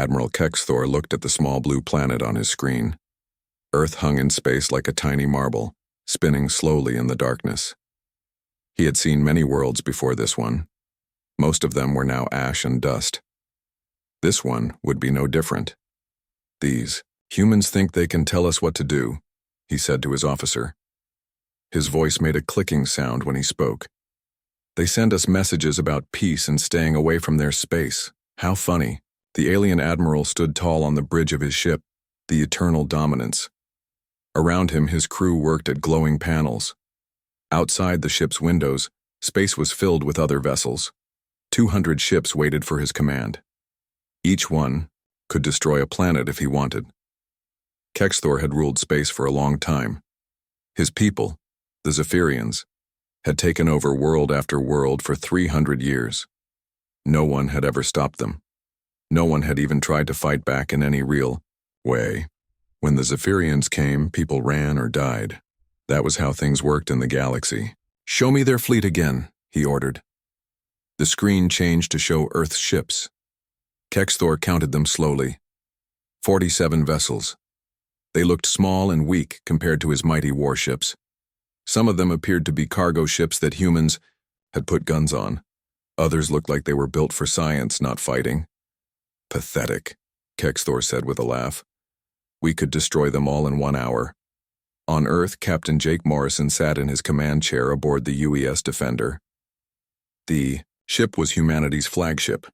Admiral Kexthor looked at the small blue planet on his screen. Earth hung in space like a tiny marble, spinning slowly in the darkness. He had seen many worlds before this one. Most of them were now ash and dust. This one would be no different. "These humans think they can tell us what to do," he said to his officer. His voice made a clicking sound when he spoke. "They send us messages about peace and staying away from their space. How funny." The alien admiral stood tall on the bridge of his ship, the eternal dominance. Around him, his crew worked at glowing panels. Outside the ship's windows, space was filled with other vessels. 200 ships waited for his command. Each one could destroy a planet if he wanted. Kexthor had ruled space for a long time. His people, the Zephyrians, had taken over world after world for 300 years. No one had ever stopped them. No one had even tried to fight back in any real way. When the Zephyrians came, people ran or died. That was how things worked in the galaxy. "Show me their fleet again," he ordered. The screen changed to show Earth's ships. Kexthor counted them slowly. 47 vessels. They looked small and weak compared to his mighty warships. Some of them appeared to be cargo ships that humans had put guns on. Others looked like they were built for science, not fighting. "Pathetic," Kexthor said with a laugh. "We could destroy them all in 1 hour." On Earth, Captain Jake Morrison sat in his command chair aboard the UES Defender. The ship was humanity's flagship,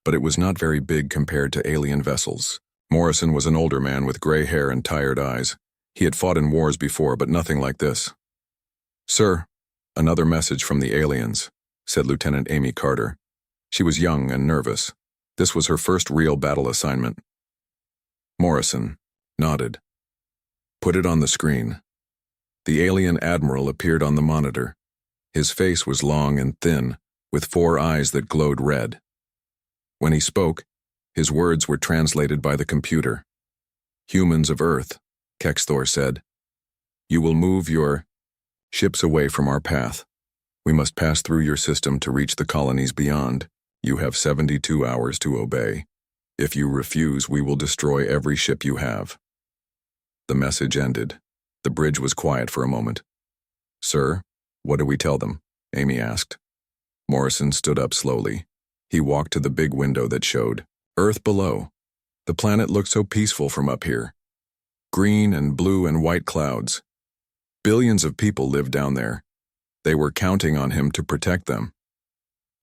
but it was not very big compared to alien vessels. Morrison was an older man with gray hair and tired eyes. He had fought in wars before, but nothing like this. "Sir, another message from the aliens," said Lieutenant Amy Carter. She was young and nervous. This was her first real battle assignment. Morrison nodded. "Put it on the screen." The alien admiral appeared on the monitor. His face was long and thin, with 4 eyes that glowed red. When he spoke, his words were translated by the computer. "Humans of Earth," Kexthor said, "you will move your ships away from our path. We must pass through your system to reach the colonies beyond. You have 72 hours to obey. If you refuse, we will destroy every ship you have." The message ended. The bridge was quiet for a moment. "Sir, what do we tell them?" Amy asked. Morrison stood up slowly. He walked to the big window that showed Earth below. The planet looked so peaceful from up here. Green and blue and white clouds. Billions of people lived down there. They were counting on him to protect them.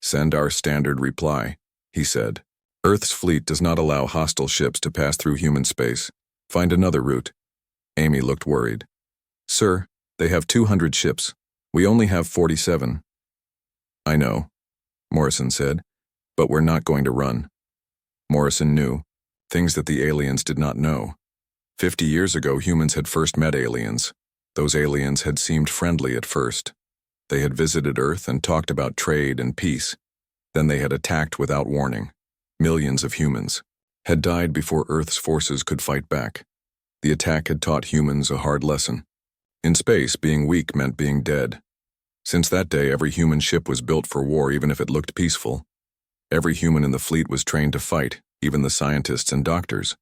"Send our standard reply," he said. "Earth's fleet does not allow hostile ships to pass through human space. Find another route." Amy looked worried. "Sir, they have 200 ships. We only have 47. "I know," Morrison said, "but we're not going to run." Morrison knew things that the aliens did not know. 50 years ago, humans had first met aliens. Those aliens had seemed friendly at first. They had visited Earth and talked about trade and peace. Then they had attacked without warning. Millions of humans had died before Earth's forces could fight back. The attack had taught humans a hard lesson. In space, being weak meant being dead. Since that day, every human ship was built for war, even if it looked peaceful. Every human in the fleet was trained to fight, even the scientists and doctors.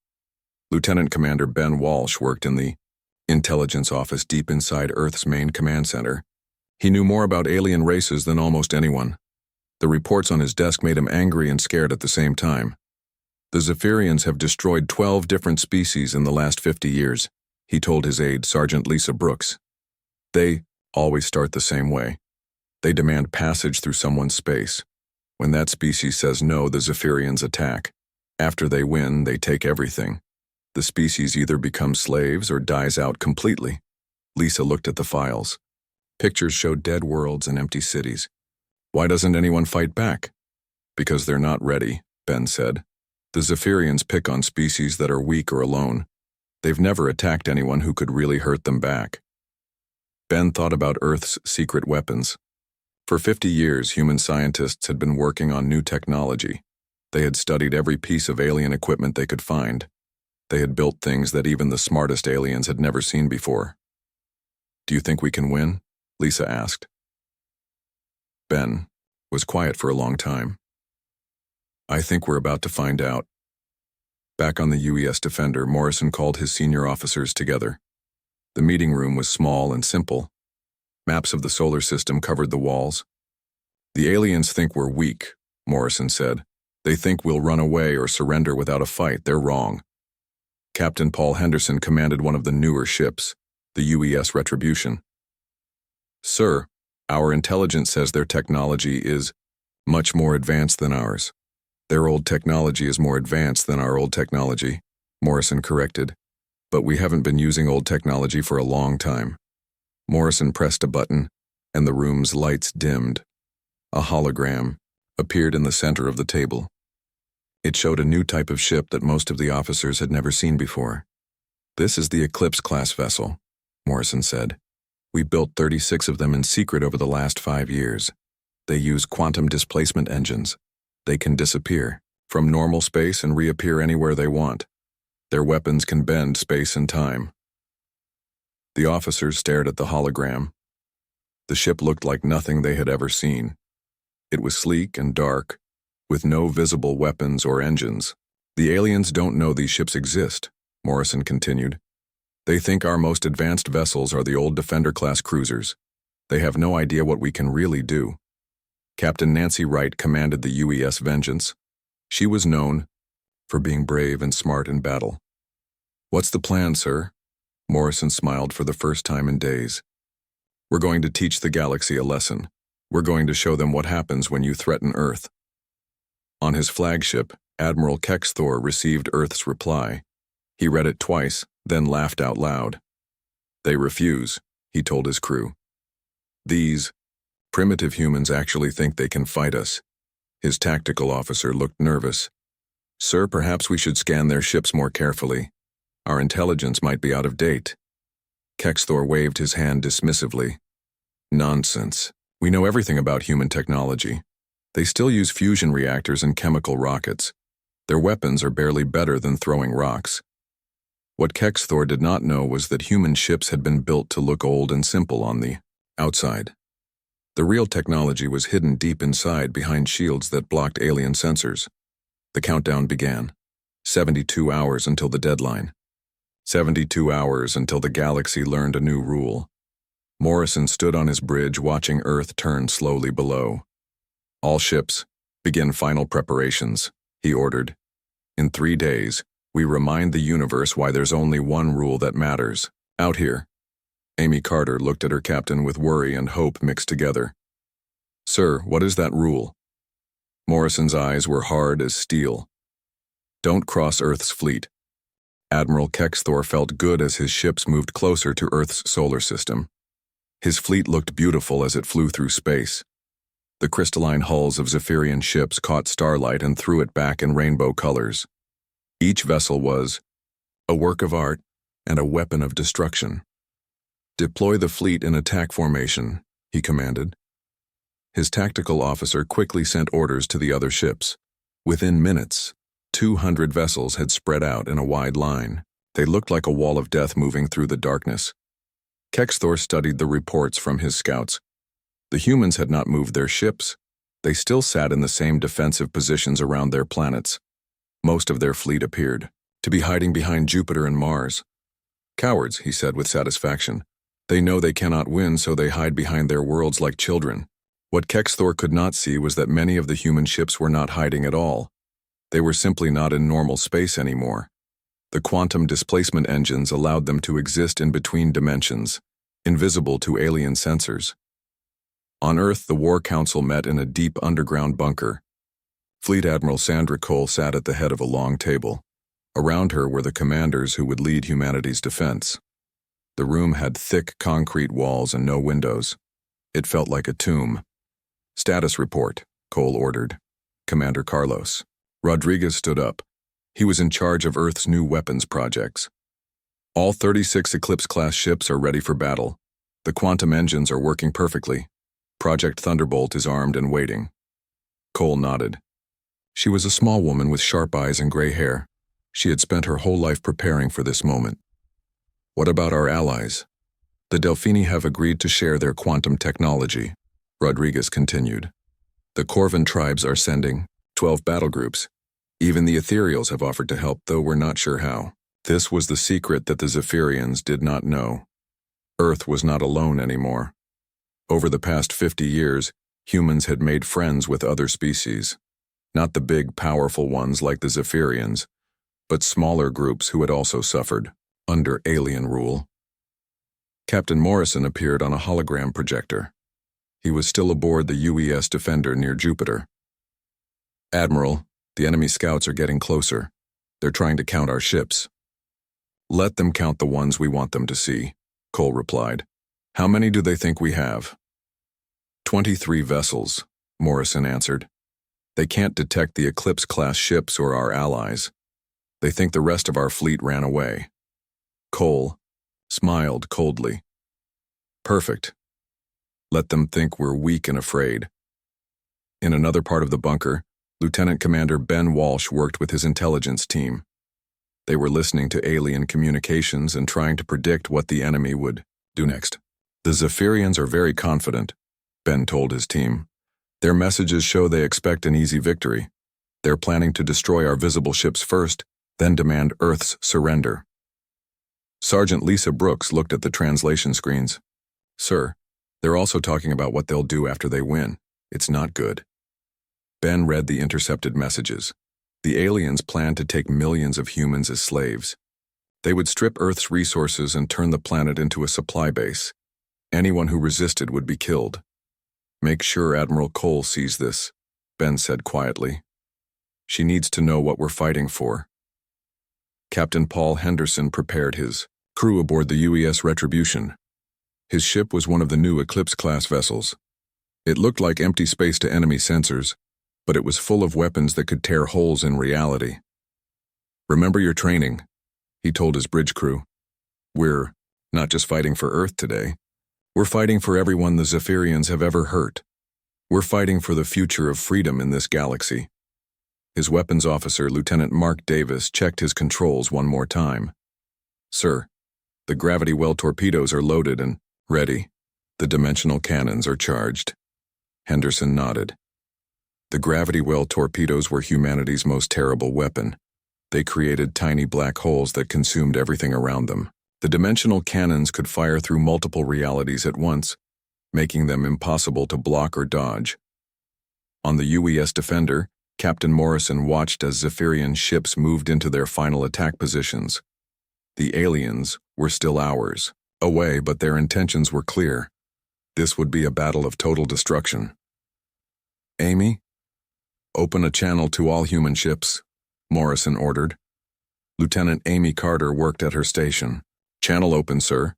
Lieutenant Commander Ben Walsh worked in the intelligence office deep inside Earth's main command center. He knew more about alien races than almost anyone. The reports on his desk made him angry and scared at the same time. "The Zephyrians have destroyed 12 different species in the last 50 years, he told his aide, Sergeant Lisa Brooks. "They always start the same way. They demand passage through someone's space. When that species says no, the Zephyrians attack. After they win, they take everything. The species either becomes slaves or dies out completely." Lisa looked at the files. Pictures showed dead worlds and empty cities. "Why doesn't anyone fight back?" "Because they're not ready," Ben said. "The Zephyrians pick on species that are weak or alone. They've never attacked anyone who could really hurt them back." Ben thought about Earth's secret weapons. For 50 years, human scientists had been working on new technology. They had studied every piece of alien equipment they could find. They had built things that even the smartest aliens had never seen before. "Do you think we can win?" Lisa asked. Ben was quiet for a long time. "I think we're about to find out." Back on the UES Defender, Morrison called his senior officers together. The meeting room was small and simple. Maps of the solar system covered the walls. "The aliens think we're weak," Morrison said. "They think we'll run away or surrender without a fight. They're wrong." Captain Paul Henderson commanded one of the newer ships, the UES Retribution. "Sir, our intelligence says their technology is much more advanced than ours." "Their old technology is more advanced than our old technology," Morrison corrected. "But we haven't been using old technology for a long time." Morrison pressed a button, and the room's lights dimmed. A hologram appeared in the center of the table. It showed a new type of ship that most of the officers had never seen before. "This is the Eclipse-class vessel," Morrison said. "We built 36 of them in secret over the last 5 years. They use quantum displacement engines. They can disappear from normal space and reappear anywhere they want. Their weapons can bend space and time." The officers stared at the hologram. The ship looked like nothing they had ever seen. It was sleek and dark, with no visible weapons or engines. "The aliens don't know these ships exist," Morrison continued. "They think our most advanced vessels are the old Defender-class cruisers. They have no idea what we can really do." Captain Nancy Wright commanded the UES Vengeance. She was known for being brave and smart in battle. "What's the plan, sir?" Morrison smiled for the first time in days. "We're going to teach the galaxy a lesson. We're going to show them what happens when you threaten Earth." On his flagship, Admiral Kexthor received Earth's reply. He read it twice, then laughed out loud. "They refuse," he told his crew. "These primitive humans actually think they can fight us." His tactical officer looked nervous. "Sir, perhaps we should scan their ships more carefully. Our intelligence might be out of date." Kexthor waved his hand dismissively. "Nonsense. We know everything about human technology. They still use fusion reactors and chemical rockets. Their weapons are barely better than throwing rocks." What Kexthor did not know was that human ships had been built to look old and simple on the outside. The real technology was hidden deep inside behind shields that blocked alien sensors. The countdown began. 72 hours until the deadline. 72 hours until the galaxy learned a new rule. Morrison stood on his bridge watching Earth turn slowly below. "All ships, begin final preparations," he ordered. "In 3 days, we remind the universe why there's only one rule that matters. Out here." Amy Carter looked at her captain with worry and hope mixed together. "Sir, what is that rule?" Morrison's eyes were hard as steel. "Don't cross Earth's fleet." Admiral Kexthor felt good as his ships moved closer to Earth's solar system. His fleet looked beautiful as it flew through space. The crystalline hulls of Zephyrian ships caught starlight and threw it back in rainbow colors. Each vessel was a work of art and a weapon of destruction. "Deploy the fleet in attack formation," he commanded. His tactical officer quickly sent orders to the other ships. Within minutes, 200 vessels had spread out in a wide line. They looked like a wall of death moving through the darkness. Kexthor studied the reports from his scouts. The humans had not moved their ships. They still sat in the same defensive positions around their planets. Most of their fleet appeared to be hiding behind Jupiter and Mars. "Cowards," he said with satisfaction. "They know they cannot win, so they hide behind their worlds like children." What Kexthor could not see was that many of the human ships were not hiding at all. They were simply not in normal space anymore. The quantum displacement engines allowed them to exist in between dimensions, invisible to alien sensors. On Earth, the War Council met in a deep underground bunker. Fleet Admiral Sandra Cole sat at the head of a long table. Around her were the commanders who would lead humanity's defense. The room had thick concrete walls and no windows. It felt like a tomb. "Status report," Cole ordered. "Commander Carlos." Rodriguez stood up. He was in charge of Earth's new weapons projects. "All 36 Eclipse-class ships are ready for battle. The quantum engines are working perfectly. Project Thunderbolt is armed and waiting." Cole nodded. She was a small woman with sharp eyes and gray hair. She had spent her whole life preparing for this moment. "What about our allies?" "The Delphini have agreed to share their quantum technology," Rodriguez continued. "The Corvan tribes are sending 12 battle groups. Even the ethereals have offered to help, though we're not sure how. This was the secret that the Zephyrians did not know. Earth was not alone anymore. Over the past 50 years, humans had made friends with other species. Not the big, powerful ones like the Zephyrians, but smaller groups who had also suffered under alien rule. Captain Morrison appeared on a hologram projector. He was still aboard the UES Defender near Jupiter. "Admiral, the enemy scouts are getting closer. They're trying to count our ships." "Let them count the ones we want them to see," Cole replied. "How many do they think we have?" 23 vessels, Morrison answered. "They can't detect the Eclipse-class ships or our allies. They think the rest of our fleet ran away." Cole smiled coldly. "Perfect. Let them think we're weak and afraid." In another part of the bunker, Lieutenant Commander Ben Walsh worked with his intelligence team. They were listening to alien communications and trying to predict what the enemy would do next. "The Zephyrians are very confident," Ben told his team. "Their messages show they expect an easy victory. They're planning to destroy our visible ships first, then demand Earth's surrender." Sergeant Lisa Brooks looked at the translation screens. "Sir, they're also talking about what they'll do after they win. It's not good." Ben read the intercepted messages. The aliens planned to take millions of humans as slaves. They would strip Earth's resources and turn the planet into a supply base. Anyone who resisted would be killed. "Make sure Admiral Cole sees this," Ben said quietly. "She needs to know what we're fighting for." Captain Paul Henderson prepared his crew aboard the UES Retribution. His ship was one of the new Eclipse-class vessels. It looked like empty space to enemy sensors, but it was full of weapons that could tear holes in reality. "Remember your training," he told his bridge crew. "We're not just fighting for Earth today. We're fighting for everyone the Zephyrians have ever hurt. We're fighting for the future of freedom in this galaxy." His weapons officer, Lieutenant Mark Davis, checked his controls one more time. "Sir, the gravity well torpedoes are loaded and ready. The dimensional cannons are charged." Henderson nodded. The gravity well torpedoes were humanity's most terrible weapon. They created tiny black holes that consumed everything around them. The dimensional cannons could fire through multiple realities at once, making them impossible to block or dodge. On the UES Defender, Captain Morrison watched as Zephyrian ships moved into their final attack positions. The aliens were still hours away, but their intentions were clear. This would be a battle of total destruction. "Amy, open a channel to all human ships," Morrison ordered. Lieutenant Amy Carter worked at her station. "Channel open, sir."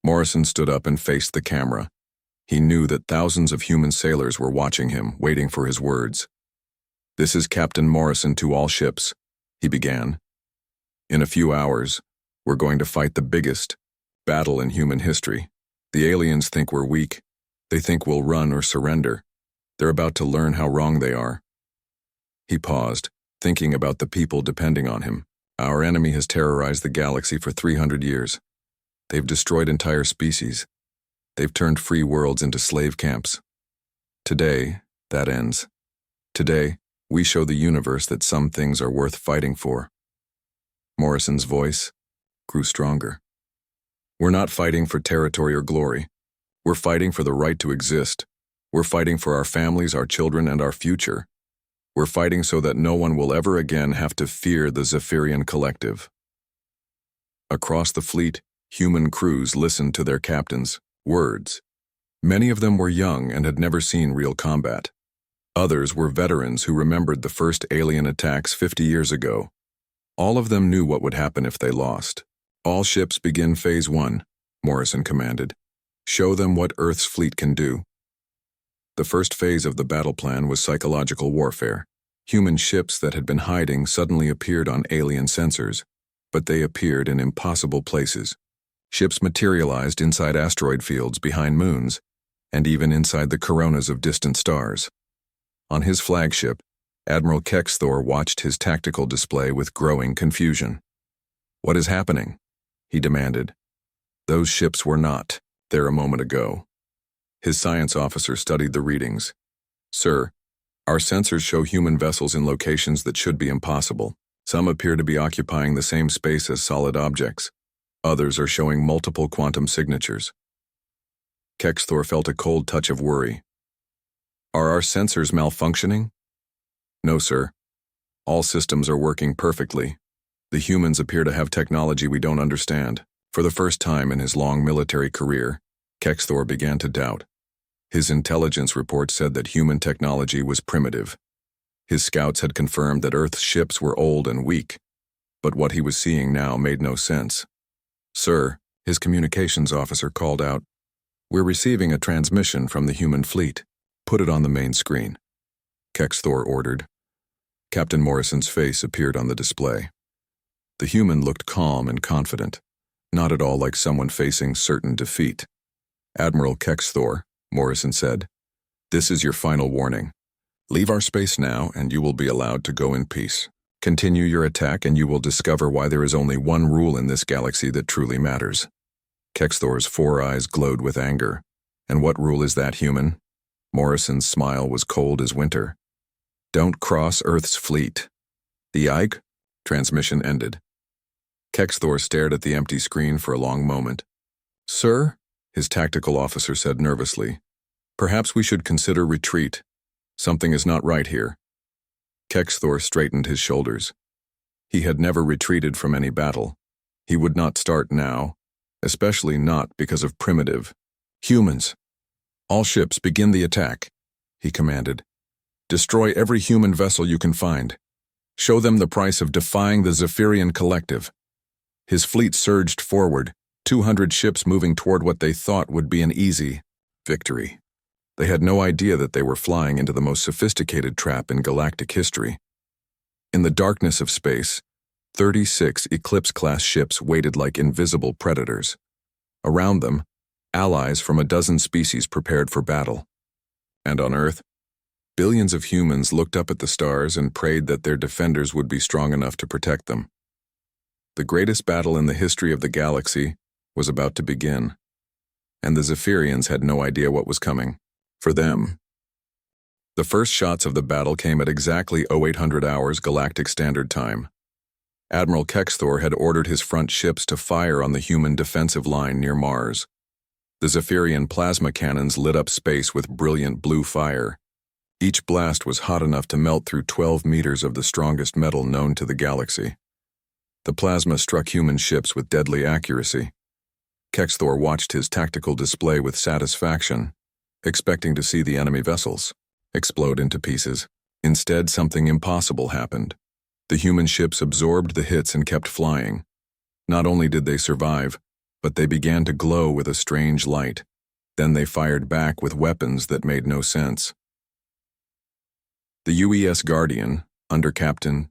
Morrison stood up and faced the camera. He knew that thousands of human sailors were watching him, waiting for his words. "This is Captain Morrison to all ships," he began. "In a few hours, we're going to fight the biggest battle in human history. The aliens think we're weak. They think we'll run or surrender. They're about to learn how wrong they are." He paused, thinking about the people depending on him. "Our enemy has terrorized the galaxy for 300 years. They've destroyed entire species. They've turned free worlds into slave camps. Today, that ends. Today, we show the universe that some things are worth fighting for." Morrison's voice grew stronger. "We're not fighting for territory or glory. We're fighting for the right to exist. We're fighting for our families, our children, and our future. We're fighting so that no one will ever again have to fear the Zephyrian collective." Across the fleet, human crews listened to their captains' words. Many of them were young and had never seen real combat. Others were veterans who remembered the first alien attacks 50 years ago. All of them knew what would happen if they lost. "All ships begin Phase 1, Morrison commanded. "Show them what Earth's fleet can do." The first phase of the battle plan was psychological warfare. Human ships that had been hiding suddenly appeared on alien sensors, but they appeared in impossible places. Ships materialized inside asteroid fields behind moons, and even inside the coronas of distant stars. On his flagship, Admiral Kexthor watched his tactical display with growing confusion. "What is happening?" he demanded. "Those ships were not there a moment ago." His science officer studied the readings. "Sir, Our sensors show human vessels in locations that should be impossible. Some appear to be occupying the same space as solid objects. Others are showing multiple quantum signatures. Kexthor felt a cold touch of worry. Are our sensors malfunctioning? No, sir. All systems are working perfectly. The humans appear to have technology we don't understand. For the first time in his long military career, Kexthor began to doubt. His intelligence report said that human technology was primitive. His scouts had confirmed that Earth's ships were old and weak, but what he was seeing now made no sense. Sir, his communications officer called out, "We're receiving a transmission from the human fleet. Put it on the main screen." Kexthor ordered. Captain Morrison's face appeared on the display. The human looked calm and confident, not at all like someone facing certain defeat. "Admiral Kexthor," Morrison said, "this is your final warning. Leave our space now and you will be allowed to go in peace. Continue your attack and you will discover why there is only one rule in this galaxy that truly matters." Kexthor's 4 eyes glowed with anger. "And what rule is that, human?" Morrison's smile was cold as winter. "Don't cross Earth's fleet." The Ike transmission ended. Kexthor stared at the empty screen for a long moment. "Sir," his tactical officer said nervously, "perhaps we should consider retreat. Something is not right here." Kexthor straightened his shoulders. He had never retreated from any battle. He would not start now, especially not because of primitive. "Humans, all ships begin the attack," he commanded. "Destroy every human vessel you can find. Show them the price of defying the Zephyrian Collective." His fleet surged forward, 200 ships moving toward what they thought would be an easy victory. They had no idea that they were flying into the most sophisticated trap in galactic history. In the darkness of space, 36 Eclipse-class ships waited like invisible predators. Around them, allies from a dozen species prepared for battle. And on Earth, billions of humans looked up at the stars and prayed that their defenders would be strong enough to protect them. The greatest battle in the history of the galaxy was about to begin, and the Zephyrians had no idea what was coming. For them, the first shots of the battle came at exactly 0800 hours Galactic Standard Time. Admiral Kexthor had ordered his front ships to fire on the human defensive line near Mars. The Zephyrian plasma cannons lit up space with brilliant blue fire. Each blast was hot enough to melt through 12 meters of the strongest metal known to the galaxy. The plasma struck human ships with deadly accuracy. Kexthor watched his tactical display with satisfaction, expecting to see the enemy vessels explode into pieces. Instead, something impossible happened. The human ships absorbed the hits and kept flying. Not only did they survive, but they began to glow with a strange light. Then they fired back with weapons that made no sense. The UES Guardian, under Captain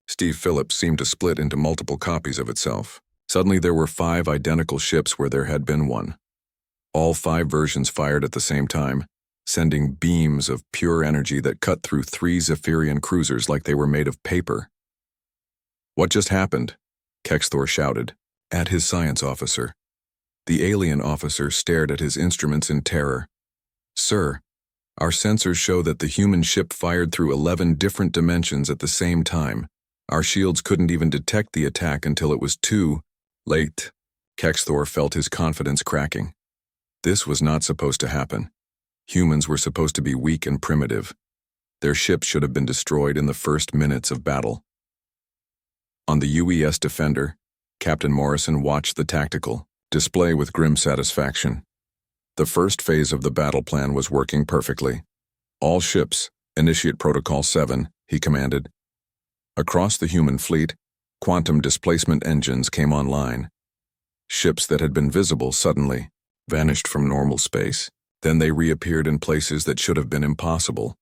Steve Phillips, seemed to split into multiple copies of itself. Suddenly there were 5 identical ships where there had been one. All 5 versions fired at the same time, sending beams of pure energy that cut through 3 Zephyrian cruisers like they were made of paper. "What just happened?" Kexthor shouted at his science officer. The alien officer stared at his instruments in terror. "Sir, our sensors show that the human ship fired through 11 different dimensions at the same time. Our shields couldn't even detect the attack until it was too late." Kexthor felt his confidence cracking. This was not supposed to happen. Humans were supposed to be weak and primitive. Their ships should have been destroyed in the first minutes of battle. On the UES Defender, Captain Morrison watched the tactical display with grim satisfaction. The first phase of the battle plan was working perfectly. "All ships, initiate Protocol 7, he commanded. Across the human fleet, quantum displacement engines came online. Ships that had been visible suddenly vanished from normal space. Then they reappeared in places that should have been impossible.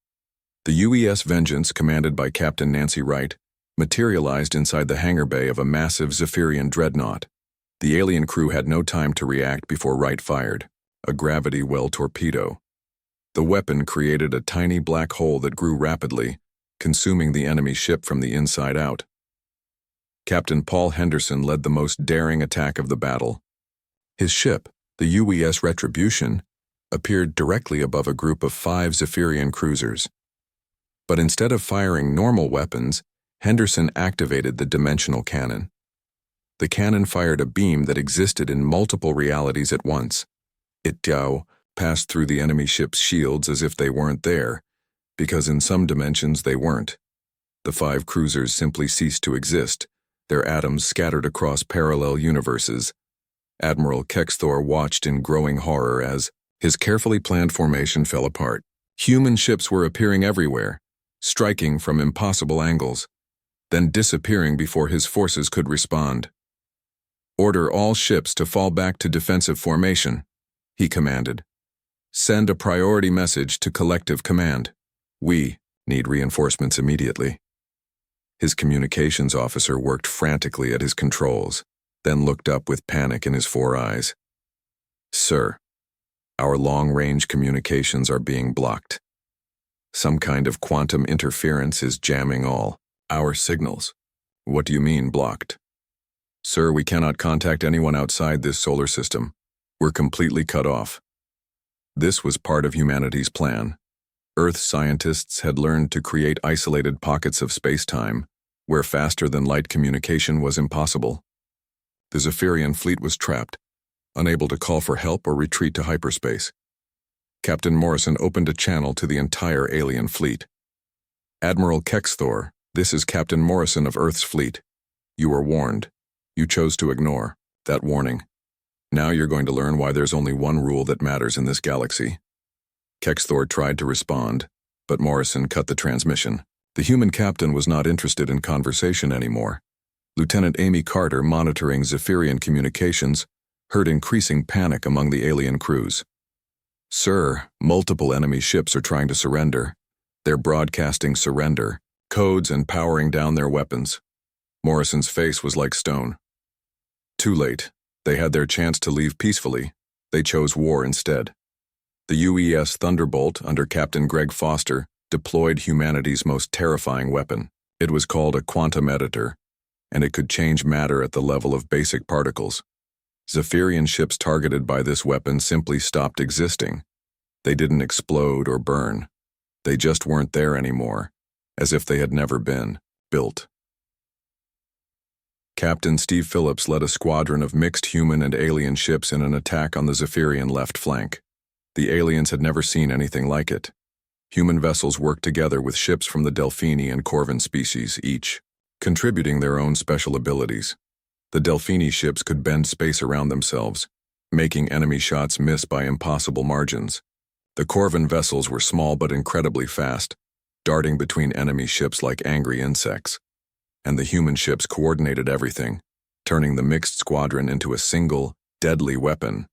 The UES Vengeance, commanded by Captain Nancy Wright, materialized inside the hangar bay of a massive Zephyrian dreadnought. The alien crew had no time to react before Wright fired a gravity well torpedo. The weapon created a tiny black hole that grew rapidly, consuming the enemy ship from the inside out. Captain Paul Henderson led the most daring attack of the battle. His ship, the UES Retribution, appeared directly above a group of 5 Zephyrian cruisers. But instead of firing normal weapons, Henderson activated the dimensional cannon. The cannon fired a beam that existed in multiple realities at once. It passed through the enemy ship's shields as if they weren't there, because in some dimensions they weren't. The 5 cruisers simply ceased to exist, their atoms scattered across parallel universes. Admiral Kexthor watched in growing horror as his carefully planned formation fell apart. Human ships were appearing everywhere, striking from impossible angles, then disappearing before his forces could respond. "Order all ships to fall back to defensive formation," he commanded. "Send a priority message to collective command. We need reinforcements immediately." His communications officer worked frantically at his controls, then looked up with panic in his 4 eyes. "Sir, our long-range communications are being blocked. Some kind of quantum interference is jamming all our signals." "What do you mean, blocked?" "Sir, we cannot contact anyone outside this solar system. We're completely cut off." This was part of humanity's plan. Earth scientists had learned to create isolated pockets of space-time where faster-than-light communication was impossible. The Zephyrian fleet was trapped, unable to call for help or retreat to hyperspace. Captain Morrison opened a channel to the entire alien fleet. "Admiral Kexthor, this is Captain Morrison of Earth's fleet. You were warned. You chose to ignore that warning. Now you're going to learn why there's only one rule that matters in this galaxy." Kexthor tried to respond, but Morrison cut the transmission. The human captain was not interested in conversation anymore. Lieutenant Amy Carter, monitoring Zephyrian communications, heard increasing panic among the alien crews. "Sir, multiple enemy ships are trying to surrender. They're broadcasting surrender codes and powering down their weapons." Morrison's face was like stone. Too late. They had their chance to leave peacefully. They chose war instead. The UES Thunderbolt, under Captain Greg Foster, deployed humanity's most terrifying weapon. It was called a quantum editor, and it could change matter at the level of basic particles. Zephyrian ships targeted by this weapon simply stopped existing. They didn't explode or burn. They just weren't there anymore, as if they had never been built. Captain Steve Phillips led a squadron of mixed human and alien ships in an attack on the Zephyrian left flank. The aliens had never seen anything like it. Human vessels worked together with ships from the Delphini and Corvin species, each contributing their own special abilities. The Delphini ships could bend space around themselves, making enemy shots miss by impossible margins. The Corvin vessels were small but incredibly fast, darting between enemy ships like angry insects. And the human ships coordinated everything, turning the mixed squadron into a single, deadly weapon.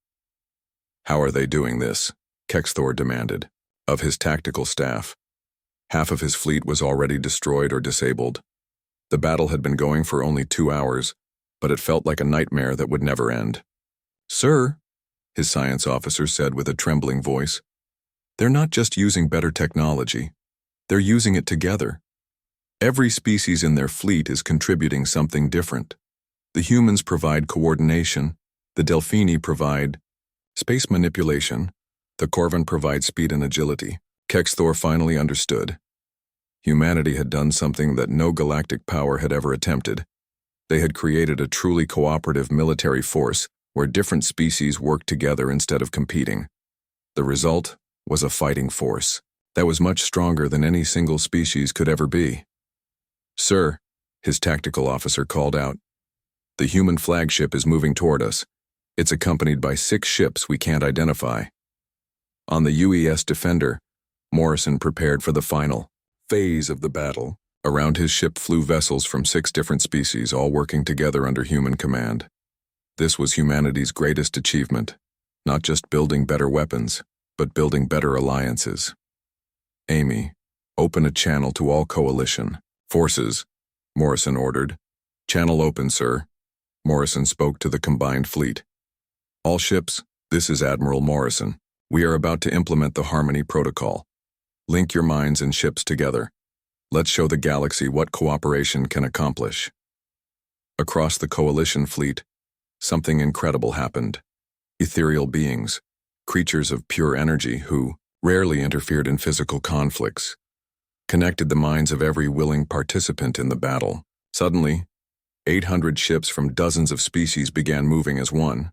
"How are they doing this?" Kexthor demanded of his tactical staff. Half of his fleet was already destroyed or disabled. The battle had been going for only 2 hours, but it felt like a nightmare that would never end. "Sir," his science officer said with a trembling voice, "they're not just using better technology. They're using it together. Every species in their fleet is contributing something different. The humans provide coordination, the Delphini provide space manipulation, the Corvin provide speed and agility." Kexthor finally understood. Humanity had done something that no galactic power had ever attempted. They had created a truly cooperative military force where different species worked together instead of competing. The result was a fighting force that was much stronger than any single species could ever be. "Sir," his tactical officer called out, "the human flagship is moving toward us. It's accompanied by 6 ships we can't identify." On the UES Defender, Morrison prepared for the final phase of the battle. Around his ship flew vessels from 6 different species, all working together under human command. This was humanity's greatest achievement, not just building better weapons, but building better alliances. "Amy, open a channel to all coalition forces," Morrison ordered. "Channel open, sir." Morrison spoke to the combined fleet. "All ships, this is Admiral Morrison. We are about to implement the Harmony Protocol. Link your minds and ships together. Let's show the galaxy what cooperation can accomplish." Across the coalition fleet, something incredible happened. Ethereal beings, creatures of pure energy who rarely interfered in physical conflicts, connected the minds of every willing participant in the battle. Suddenly, 800 ships from dozens of species began moving as one.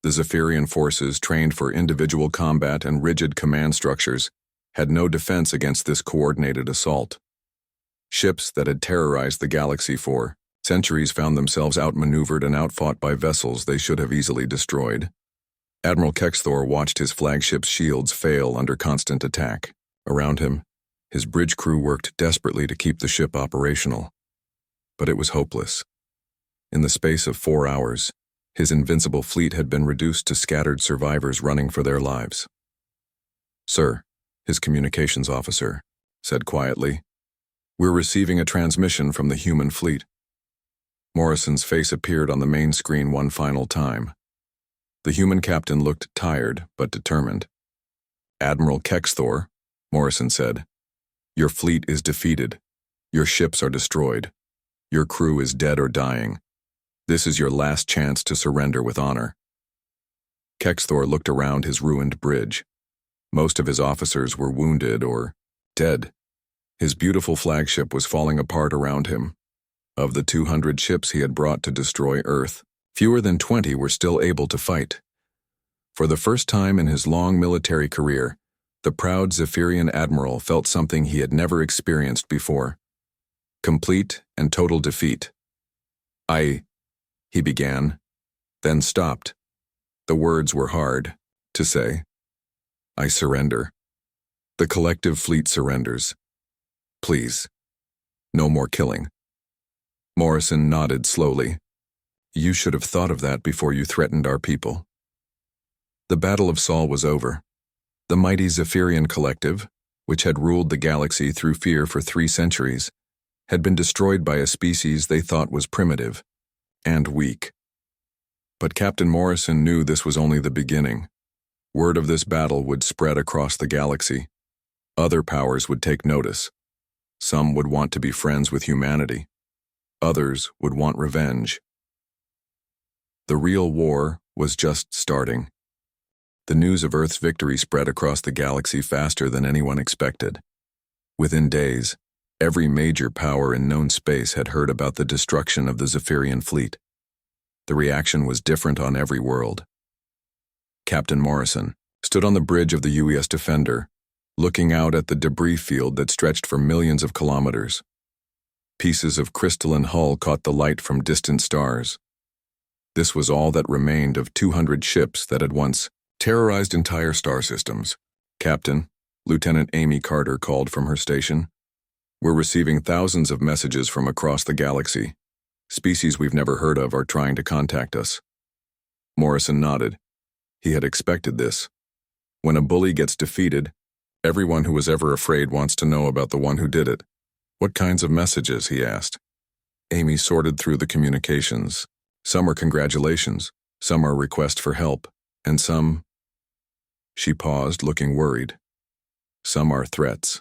The Zephyrian forces, trained for individual combat and rigid command structures, had no defense against this coordinated assault. Ships that had terrorized the galaxy for centuries found themselves outmaneuvered and outfought by vessels they should have easily destroyed. Admiral Kexthor watched his flagship's shields fail under constant attack. Around him, his bridge crew worked desperately to keep the ship operational. But it was hopeless. In the space of 4 hours, his invincible fleet had been reduced to scattered survivors running for their lives. "Sir," his communications officer said quietly, "we're receiving a transmission from the human fleet." Morrison's face appeared on the main screen one final time. The human captain looked tired but determined. "Admiral Kexthor," Morrison said, "your fleet is defeated. Your ships are destroyed. Your crew is dead or dying. This is your last chance to surrender with honor." Kexthor looked around his ruined bridge. Most of his officers were wounded or dead. His beautiful flagship was falling apart around him. Of the 200 ships he had brought to destroy Earth, fewer than 20 were still able to fight. For the first time in his long military career, the proud Zephyrian admiral felt something he had never experienced before: complete and total defeat. He began, then stopped. The words were hard to say. "I surrender. The collective fleet surrenders. Please, no more killing." Morrison nodded slowly. "You should have thought of that before you threatened our people." The Battle of Sol was over. The mighty Zephyrian collective, which had ruled the galaxy through fear for 3 centuries, had been destroyed by a species they thought was primitive and weak. But Captain Morrison knew this was only the beginning. Word of this battle would spread across the galaxy. Other powers would take notice. Some would want to be friends with humanity. Others would want revenge. The real war was just starting. The news of Earth's victory spread across the galaxy faster than anyone expected. Within days, every major power in known space had heard about the destruction of the Zephyrian fleet. The reaction was different on every world. Captain Morrison stood on the bridge of the UES Defender, looking out at the debris field that stretched for millions of kilometers. Pieces of crystalline hull caught the light from distant stars. This was all that remained of 200 ships that had once terrorized entire star systems. "Captain," Lieutenant Amy Carter called from her station, "we're receiving thousands of messages from across the galaxy. Species we've never heard of are trying to contact us." Morrison nodded. He had expected this. When a bully gets defeated, everyone who was ever afraid wants to know about the one who did it. "What kinds of messages?" he asked. Amy sorted through the communications. Some are congratulations, some are requests for help, and some— She paused, looking worried. "Some are threats."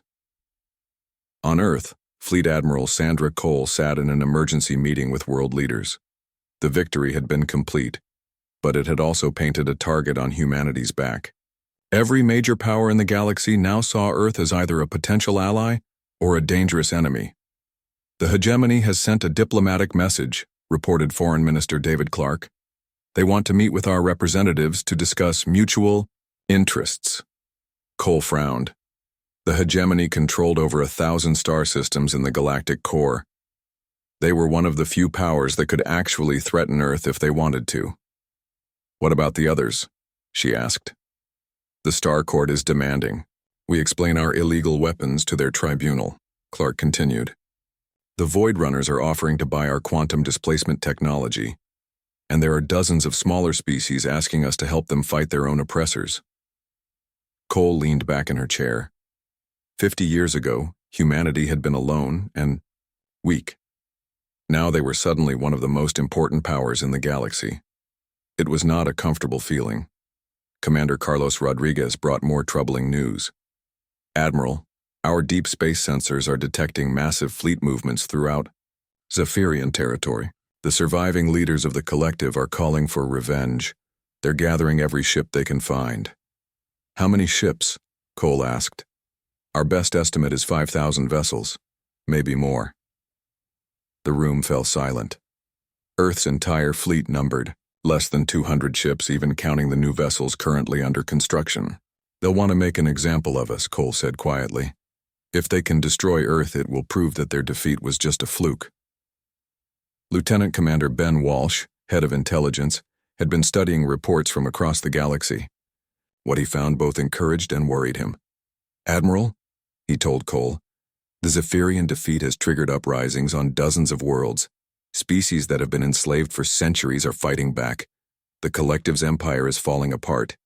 On Earth, Fleet Admiral Sandra Cole sat in an emergency meeting with world leaders. The victory had been complete, but it had also painted a target on humanity's back. Every major power in the galaxy now saw Earth as either a potential ally or a dangerous enemy. "The hegemony has sent a diplomatic message," reported Foreign Minister David Clark. "They want to meet with our representatives to discuss mutual interests." Cole frowned. The hegemony controlled over 1,000 star systems in the galactic core. They were one of the few powers that could actually threaten Earth if they wanted to. "What about the others?" she asked. "The Star Court is demanding we explain our illegal weapons to their tribunal," Clark continued. "The Void Runners are offering to buy our quantum displacement technology, and there are dozens of smaller species asking us to help them fight their own oppressors." Cole leaned back in her chair. 50 years ago, humanity had been alone and weak. Now they were suddenly one of the most important powers in the galaxy. It was not a comfortable feeling. Commander Carlos Rodriguez brought more troubling news. "Admiral, our deep space sensors are detecting massive fleet movements throughout Zephyrian territory. The surviving leaders of the collective are calling for revenge. They're gathering every ship they can find." "How many ships?" Cole asked. Our best estimate is 5,000 vessels, maybe more. The room fell silent. Earth's entire fleet numbered less than 200 ships, even counting the new vessels currently under construction. They'll want to make an example of us, Cole said quietly. If they can destroy Earth, it will prove that their defeat was just a fluke. Lieutenant Commander Ben Walsh, head of intelligence, had been studying reports from across the galaxy. What he found both encouraged and worried him. "Admiral," he told Cole, "the Zephyrian defeat has triggered uprisings on dozens of worlds. Species that have been enslaved for centuries are fighting back. The Collective's empire is falling apart."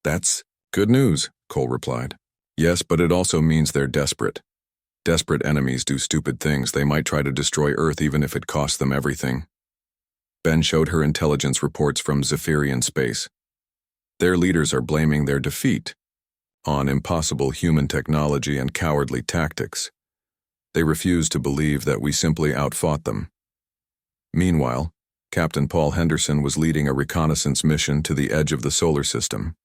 "That's good news," Cole replied. "Yes, but it also means they're desperate. Desperate enemies do stupid things. They might try to destroy Earth even if it costs them everything." Ben showed her intelligence reports from Zephyrian space. Their leaders are blaming their defeat on impossible human technology and cowardly tactics. They refuse to believe that we simply outfought them. Meanwhile, Captain Paul Henderson was leading a reconnaissance mission to the edge of the solar system.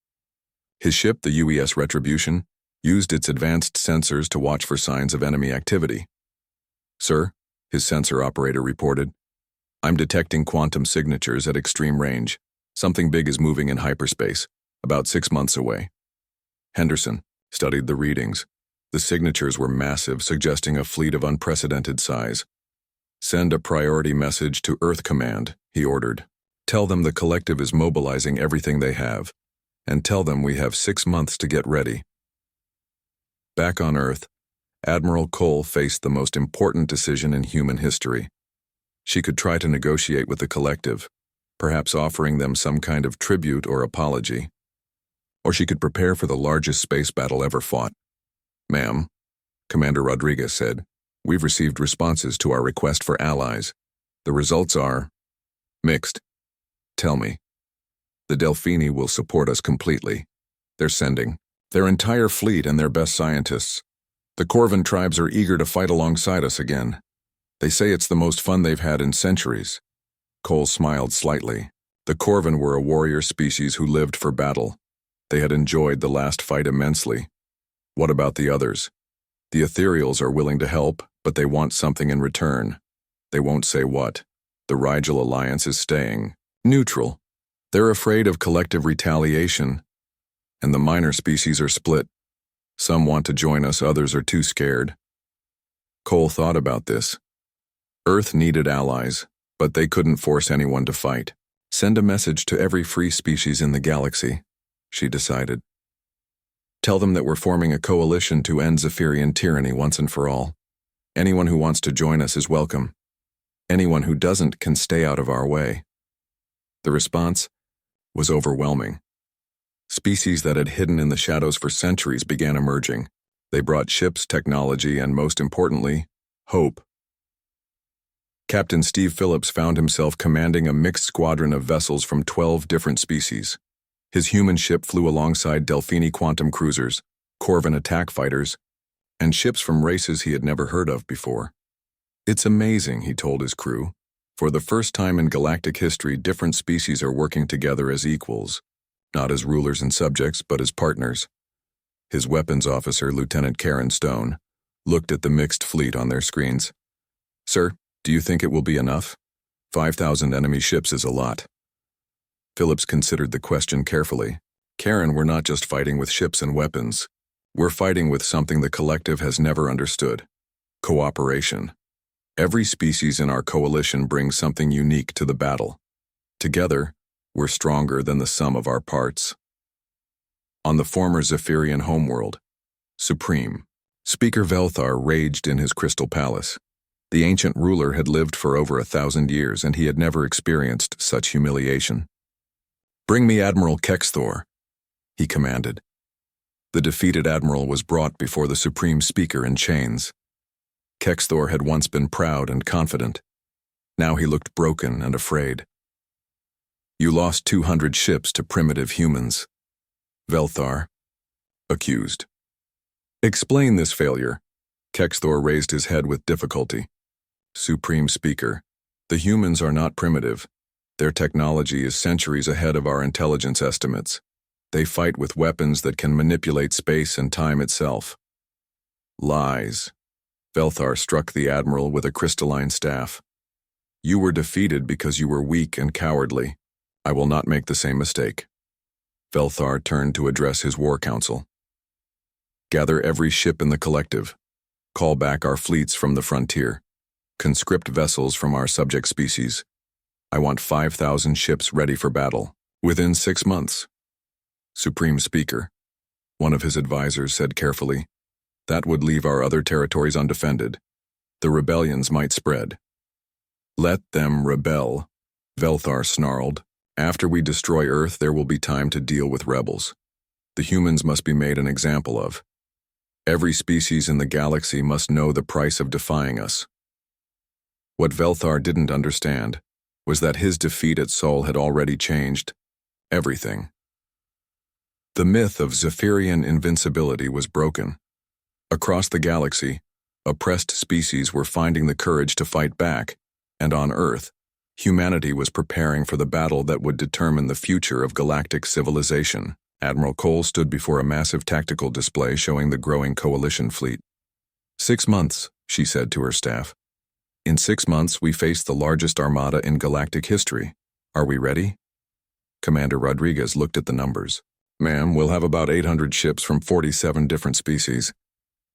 His ship, the UES Retribution, used its advanced sensors to watch for signs of enemy activity. "Sir," his sensor operator reported, "I'm detecting quantum signatures at extreme range. Something big is moving in hyperspace, about 6 months away." Henderson studied the readings. The signatures were massive, suggesting a fleet of unprecedented size. "Send a priority message to Earth Command," he ordered. "Tell them the Collective is mobilizing everything they have, and tell them we have 6 months to get ready." Back on Earth, Admiral Cole faced the most important decision in human history. She could try to negotiate with the Collective, perhaps offering them some kind of tribute or apology. Or she could prepare for the largest space battle ever fought. "Ma'am," Commander Rodriguez said, "we've received responses to our request for allies. The results are mixed." "Tell me." "The Delphini will support us completely. They're sending their entire fleet and their best scientists. The Corvan tribes are eager to fight alongside us again. They say it's the most fun they've had in centuries." Cole smiled slightly. The Corvan were a warrior species who lived for battle. They had enjoyed the last fight immensely. What about the others? "The Ethereals are willing to help, but they want something in return. They won't say what. The Rigel Alliance is staying neutral. They're afraid of collective retaliation, and the minor species are split. Some want to join us, others are too scared." Cole thought about this. Earth needed allies, but they couldn't force anyone to fight. "Send a message to every free species in the galaxy," she decided. "Tell them that we're forming a coalition to end Zephyrian tyranny once and for all. Anyone who wants to join us is welcome. Anyone who doesn't can stay out of our way." The response was overwhelming. Species that had hidden in the shadows for centuries began emerging. They brought ships, technology, and most importantly, hope. Captain Steve Phillips found himself commanding a mixed squadron of vessels from 12 different species. His human ship flew alongside Delphini quantum cruisers, Corvan attack fighters, and ships from races he had never heard of before. "It's amazing," he told his crew. "For the first time in galactic history, different species are working together as equals, not as rulers and subjects, but as partners." His weapons officer, Lieutenant Karen Stone, looked at the mixed fleet on their screens. "Sir, do you think it will be enough? 5,000 enemy ships is a lot." Phillips considered the question carefully. "Karen, we're not just fighting with ships and weapons. We're fighting with something the Collective has never understood: cooperation. Every species in our coalition brings something unique to the battle. Together, we're stronger than the sum of our parts." On the former Zephyrian homeworld, Supreme, Speaker Velthar raged in his crystal palace. The ancient ruler had lived for over 1,000 years, and he had never experienced such humiliation. "Bring me Admiral Kexthor," he commanded. The defeated admiral was brought before the Supreme Speaker in chains. Kexthor had once been proud and confident. Now he looked broken and afraid. "You lost 200 ships to primitive humans," Velthar accused. "Explain this failure." Kexthor raised his head with difficulty. "Supreme Speaker, the humans are not primitive. Their technology is centuries ahead of our intelligence estimates. They fight with weapons that can manipulate space and time itself. Lies. Velthar struck the admiral with a crystalline staff. You were defeated because you were weak and cowardly. I will not make the same mistake. Velthar turned to address his war council. Gather every ship in the collective. Call back our fleets from the frontier. Conscript vessels from our subject species. I want 5,000 ships ready for battle, within 6 months. Supreme Speaker, one of his advisors said carefully, that would leave our other territories undefended. The rebellions might spread. Let them rebel, Velthar snarled. After we destroy Earth, there will be time to deal with rebels. The humans must be made an example of. Every species in the galaxy must know the price of defying us. What Velthar didn't understand was that his defeat at Sol had already changed everything. The myth of Zephyrian invincibility was broken. Across the galaxy, oppressed species were finding the courage to fight back, and on Earth, humanity was preparing for the battle that would determine the future of galactic civilization. Admiral Cole stood before a massive tactical display showing the growing coalition fleet. 6 months, she said to her staff. In 6 months, we face the largest armada in galactic history. Are we ready? Commander Rodriguez looked at the numbers. Ma'am, we'll have about 800 ships from 47 different species.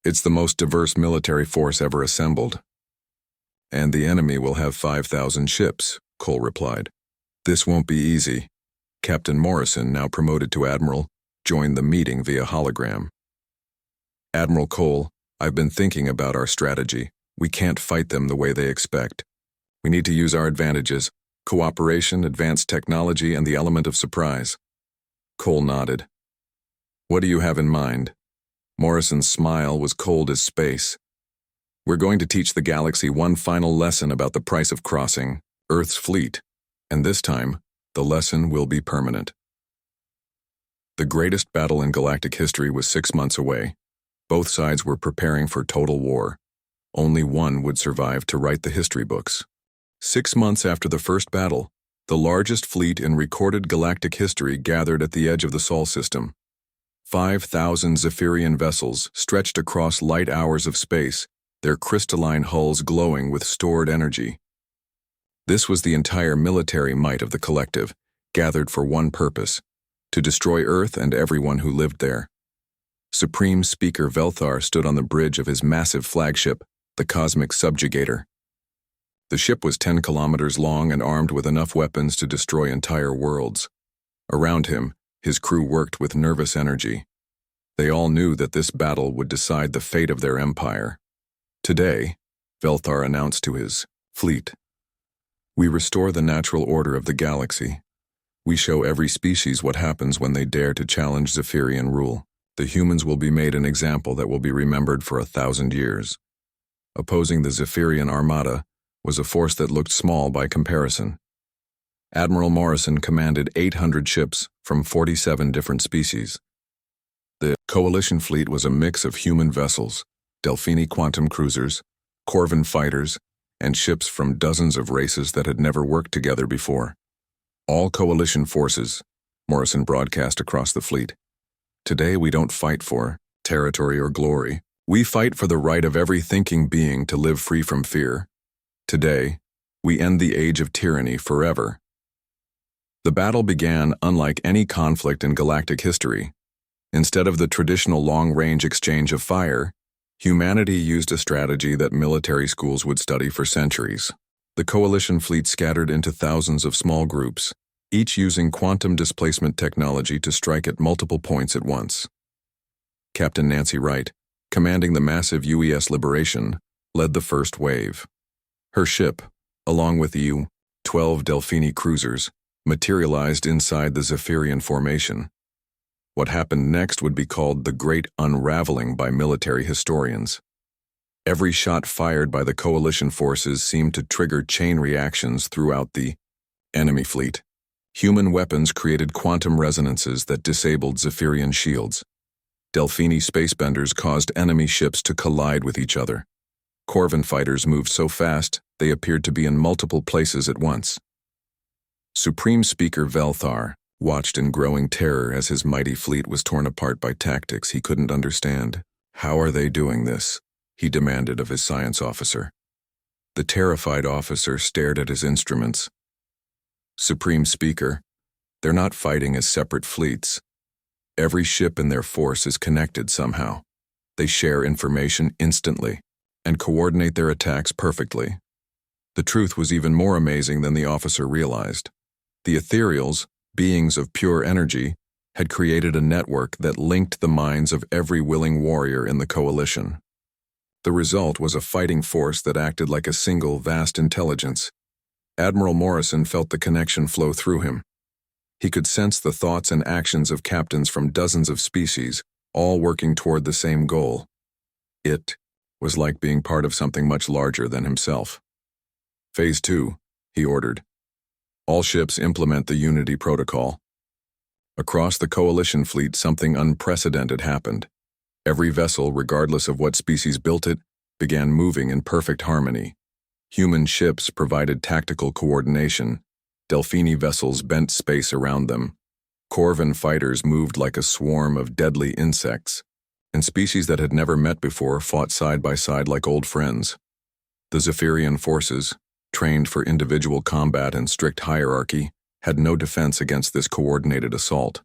It's the most diverse military force ever assembled. And the enemy will have 5,000 ships, Cole replied. This won't be easy. Captain Morrison, now promoted to Admiral, joined the meeting via hologram. Admiral Cole, I've been thinking about our strategy. We can't fight them the way they expect. We need to use our advantages, cooperation, advanced technology, and the element of surprise. Cole nodded. What do you have in mind? Morrison's smile was cold as space. We're going to teach the galaxy one final lesson about the price of crossing Earth's fleet, and this time, the lesson will be permanent. The greatest battle in galactic history was 6 months away. Both sides were preparing for total war. Only one would survive to write the history books. 6 months after the first battle, the largest fleet in recorded galactic history gathered at the edge of the Sol system. 5,000 Zephyrian vessels stretched across light hours of space, their crystalline hulls glowing with stored energy. This was the entire military might of the collective, gathered for one purpose, to destroy Earth and everyone who lived there. Supreme Speaker Velthar stood on the bridge of his massive flagship, the Cosmic Subjugator. The ship was 10 kilometers long and armed with enough weapons to destroy entire worlds. Around him, his crew worked with nervous energy. They all knew that this battle would decide the fate of their empire. Today, Velthar announced to his fleet, we restore the natural order of the galaxy. We show every species what happens when they dare to challenge Zephyrian rule. The humans will be made an example that will be remembered for 1,000 years. Opposing the Zephyrian armada was a force that looked small by comparison. Admiral Morrison commanded 800 ships from 47 different species. The coalition fleet was a mix of human vessels, Delphini quantum cruisers, Corvin fighters, and ships from dozens of races that had never worked together before. All coalition forces, Morrison broadcast across the fleet. Today we don't fight for territory or glory. We fight for the right of every thinking being to live free from fear. Today, we end the age of tyranny forever. The battle began unlike any conflict in galactic history. Instead of the traditional long-range exchange of fire, humanity used a strategy that military schools would study for centuries. The coalition fleet scattered into thousands of small groups, each using quantum displacement technology to strike at multiple points at once. Captain Nancy Wright, commanding the massive UES Liberation, led the first wave. Her ship, along with the U-12 Delphini cruisers, materialized inside the Zephyrian formation. What happened next would be called the Great Unraveling by military historians. Every shot fired by the coalition forces seemed to trigger chain reactions throughout the enemy fleet. Human weapons created quantum resonances that disabled Zephyrian shields. Delphini spacebenders caused enemy ships to collide with each other. Corvin fighters moved so fast they appeared to be in multiple places at once. Supreme Speaker Velthar watched in growing terror as his mighty fleet was torn apart by tactics he couldn't understand. How are they doing this? He demanded of his science officer. The terrified officer stared at his instruments. Supreme Speaker, they're not fighting as separate fleets. Every ship in their force is connected somehow. They share information instantly and coordinate their attacks perfectly. The truth was even more amazing than the officer realized. The ethereals, beings of pure energy, had created a network that linked the minds of every willing warrior in the coalition. The result was a fighting force that acted like a single vast intelligence. Admiral Morrison felt the connection flow through him. He could sense the thoughts and actions of captains from dozens of species, all working toward the same goal. It was like being part of something much larger than himself. Phase 2, he ordered. All ships implement the Unity Protocol. Across the Coalition fleet, something unprecedented happened. Every vessel, regardless of what species built it, began moving in perfect harmony. Human ships provided tactical coordination. Delphini vessels bent space around them. Corvan fighters moved like a swarm of deadly insects, and species that had never met before fought side by side like old friends. The Zephyrian forces, trained for individual combat and strict hierarchy, had no defense against this coordinated assault.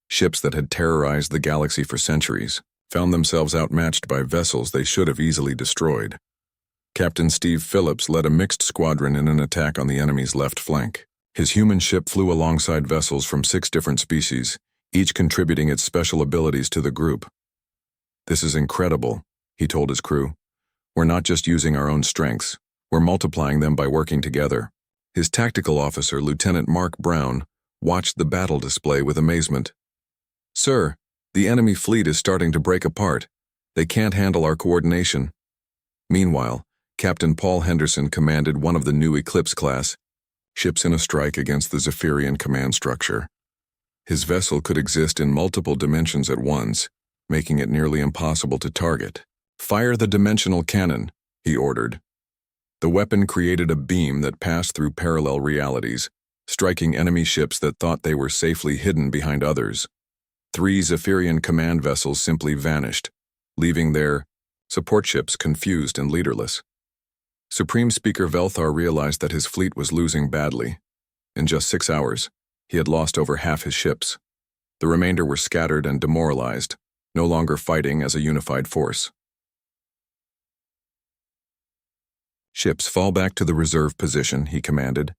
Ships that had terrorized the galaxy for centuries found themselves outmatched by vessels they should have easily destroyed. Captain Steve Phillips led a mixed squadron in an attack on the enemy's left flank. His human ship flew alongside vessels from 6 different species, each contributing its special abilities to the group. "This is incredible," he told his crew. "We're not just using our own strengths, we're multiplying them by working together." His tactical officer, Lieutenant Mark Brown, watched the battle display with amazement. "Sir, the enemy fleet is starting to break apart. They can't handle our coordination." Meanwhile, Captain Paul Henderson commanded one of the new Eclipse class ships in a strike against the Zephyrian command structure. His vessel could exist in multiple dimensions at once, making it nearly impossible to target. "Fire the dimensional cannon," he ordered. The weapon created a beam that passed through parallel realities, striking enemy ships that thought they were safely hidden behind others. 3 Zephyrian command vessels simply vanished, leaving their support ships confused and leaderless. Supreme Speaker Velthar realized that his fleet was losing badly. In just 6 hours, he had lost over half his ships. The remainder were scattered and demoralized, no longer fighting as a unified force. "Ships, fall back to the reserve position," he commanded.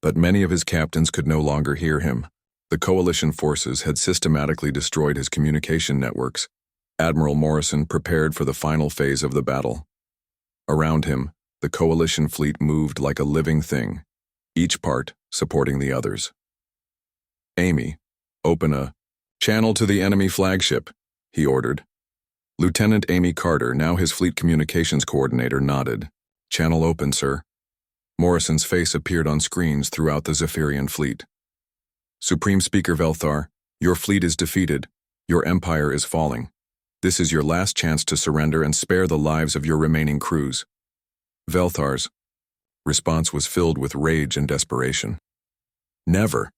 But many of his captains could no longer hear him. The coalition forces had systematically destroyed his communication networks. Admiral Morrison prepared for the final phase of the battle. Around him, the coalition fleet moved like a living thing, each part supporting the others. "Amy, open a channel to the enemy flagship," he ordered. Lieutenant Amy Carter, now his fleet communications coordinator, nodded. "Channel open, sir." Morrison's face appeared on screens throughout the Zephyrian fleet. "Supreme Speaker Velthar, your fleet is defeated. Your empire is falling. This is your last chance to surrender and spare the lives of your remaining crews." Velthar's response was filled with rage and desperation. "Never.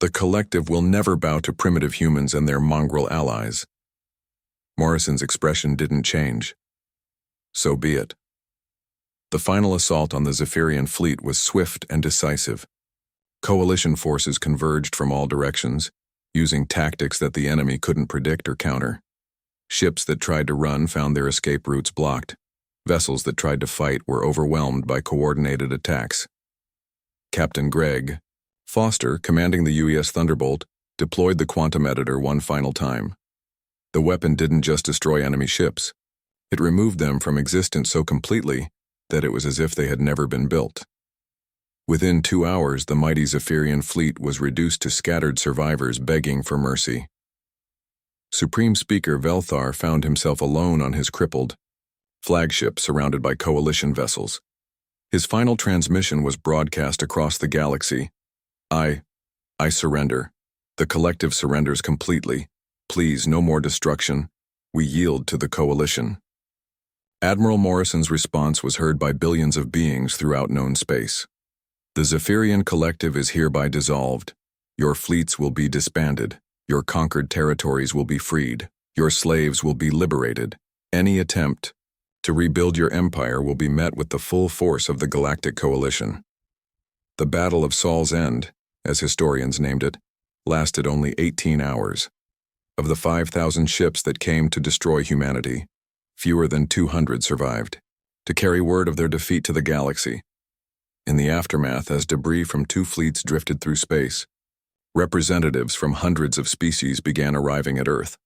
The collective will never bow to primitive humans and their mongrel allies." Morrison's expression didn't change. So be it. The final assault on the Zephyrian fleet was swift and decisive. Coalition forces converged from all directions, using tactics that the enemy couldn't predict or counter. Ships that tried to run found their escape routes blocked. Vessels that tried to fight were overwhelmed by coordinated attacks. Captain Greg Foster, commanding the UES Thunderbolt, deployed the quantum editor one final time. The weapon didn't just destroy enemy ships. It removed them from existence so completely that it was as if they had never been built. Within 2 hours, the mighty Zephyrian fleet was reduced to scattered survivors begging for mercy. Supreme Speaker Velthar found himself alone on his crippled flagship surrounded by coalition vessels. His final transmission was broadcast across the galaxy. I surrender. The collective surrenders completely. Please, no more destruction. We yield to the coalition." Admiral Morrison's response was heard by billions of beings throughout known space. "The Zephyrian collective is hereby dissolved. Your fleets will be disbanded. Your conquered territories will be freed. Your slaves will be liberated. Any attempt to rebuild your empire will be met with the full force of the Galactic Coalition. The Battle of Saul's End, as historians named it, lasted only 18 hours. Of the 5,000 ships that came to destroy humanity, fewer than 200 survived, to carry word of their defeat to the galaxy. In the aftermath, as debris from 2 fleets drifted through space, representatives from hundreds of species began arriving at Earth.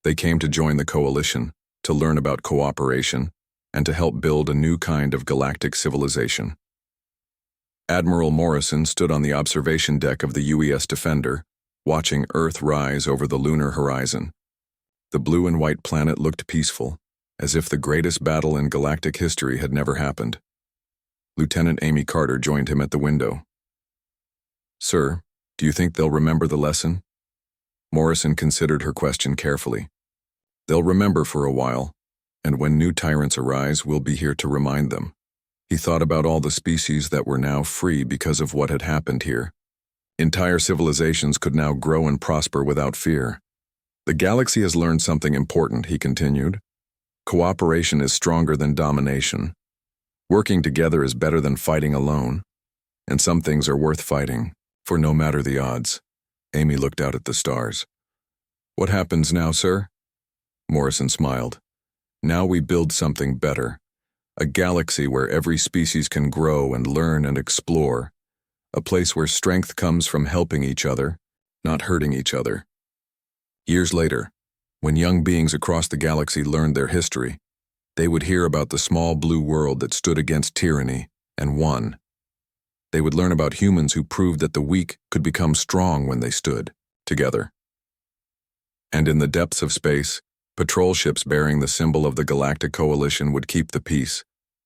They came to join the coalition, to learn about cooperation, and to help build a new kind of galactic civilization. Admiral Morrison stood on the observation deck of the UES Defender, watching Earth rise over the lunar horizon. The blue and white planet looked peaceful, as if the greatest battle in galactic history had never happened. Lieutenant Amy Carter joined him at the window. "Sir, do you think they'll remember the lesson?" Morrison considered her question carefully. "They'll remember for a while, and when new tyrants arise, we'll be here to remind them." He thought about all the species that were now free because of what had happened here. Entire civilizations could now grow and prosper without fear. "The galaxy has learned something important," he continued. "Cooperation is stronger than domination. Working together is better than fighting alone. And some things are worth fighting, for no matter the odds." Amy looked out at the stars. "What happens now, sir?" Morrison smiled. "Now we build something better. A galaxy where every species can grow and learn and explore. A place where strength comes from helping each other, not hurting each other." Years later, when young beings across the galaxy learned their history, they would hear about the small blue world that stood against tyranny and won. They would learn about humans who proved that the weak could become strong when they stood together. And in the depths of space, patrol ships bearing the symbol of the Galactic Coalition would keep the peace,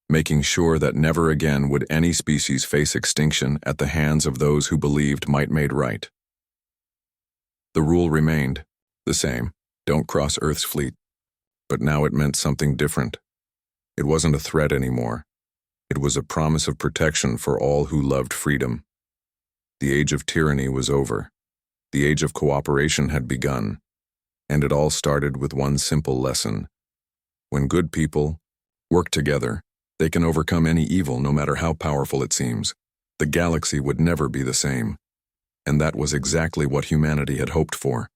making sure that never again would any species face extinction at the hands of those who believed might made right. The rule remained the same: don't cross Earth's fleet. But now it meant something different. It wasn't a threat anymore. It was a promise of protection for all who loved freedom. The age of tyranny was over. The age of cooperation had begun. And it all started with one simple lesson. When good people work together, they can overcome any evil, no matter how powerful it seems. The galaxy would never be the same. And that was exactly what humanity had hoped for.